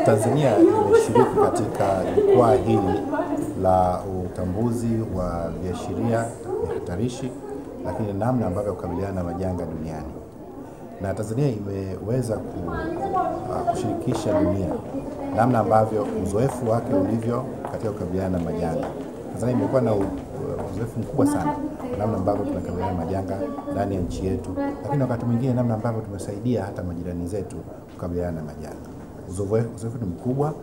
Tanzania imeshiriki katika jukwaa hili la utambuzi wa viashiria vya hatarishi, lakini namna ambavyo kukabiliana na majanga duniani. Na Tanzania imeweza kushirikisha dunia namna ambavyo uzoefu wake ulivyo katika kukabiliana na majanga. Tanzania imekuwa na uzoefu mkubwa sana namna ambavyo tunakabiliana na majanga ndani ya nchi yetu, lakini wakati mwingine namna ambavyo tumesaidia hata majirani zetu kukabiliana na majanga. Uzoefu ni mkubwa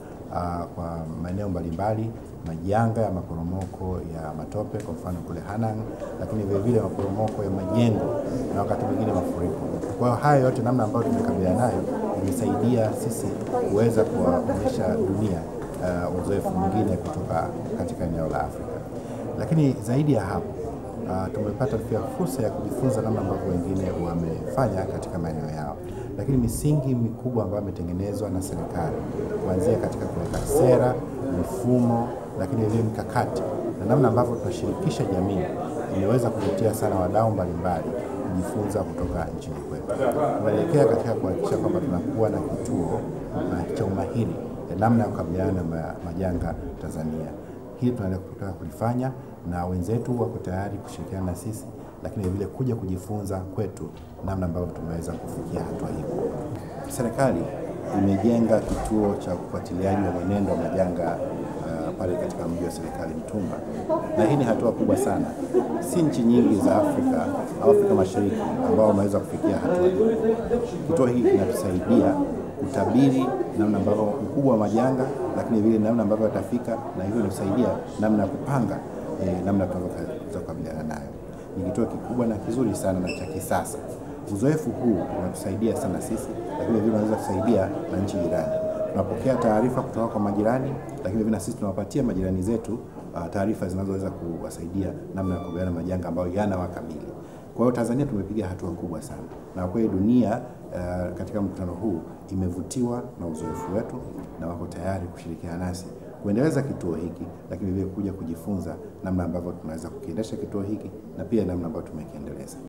kwa maeneo mbalimbali, majanga ya maporomoko ya matope kwa mfano kule Hanang, lakini vile vile maporomoko ya majengo na wakati mwingine mafuriko. Kwa hiyo haya yote namna ambayo tumekabiliana nayo imesaidia sisi kuweza kuwaonyesha dunia uzoefu mwingine kutoka katika eneo la Afrika. Lakini zaidi ya hapo tumepata pia fursa ya kujifunza namna ambavyo wengine wamefanya katika maeneo yao. Lakini misingi mikubwa ambayo imetengenezwa na serikali kuanzia katika kuweka sera, mifumo, lakini ile mikakati na namna ambavyo tunashirikisha jamii imeweza kuvutia sana wadau mbalimbali kujifunza kutoka nchini kwetu. Tunaelekea katika kuhakikisha kwamba tunakuwa na kituo cha umahiri ya namna ya kukabiliana na majanga Tanzania. Hii tunataka kulifanya na wenzetu wako tayari kushirikiana na sisi, lakini vile kuja kujifunza kwetu namna ambavyo tumeweza kufikia hatua hii. Serikali imejenga kituo cha ufuatiliaji wa mwenendo wa majanga pale katika mji wa serikali Mtumba, na hii ni hatua kubwa sana. Si nchi nyingi za Afrika au Afrika Mashariki ambao wameweza kufikia hatua hii. Kituo hiki kinatusaidia kutabiri namna ambavyo ukubwa wa majanga, lakini vile namna ambavyo yatafika, na hivyo inasaidia namna ya kupanga namna tunaweza kukabiliana nayo. Ni kituo kikubwa na kizuri sana na cha kisasa. Uzoefu huu unatusaidia sana sisi, lakini vile unaweza kusaidia na nchi jirani. Tunapokea taarifa kutoka kwa majirani, lakini vile sisi tunawapatia majirani zetu taarifa zinazoweza kuwasaidia namna ya kukabiliana na majanga ambayo yanawakabili. Kwa hiyo Tanzania tumepiga hatua kubwa sana, na kwa hiyo dunia katika mkutano huu imevutiwa na uzoefu wetu na wako tayari kushirikiana nasi kuendeleza kituo hiki, lakini vile kuja kujifunza namna ambavyo tunaweza kukiendesha kituo hiki na pia namna ambavyo tumekiendeleza.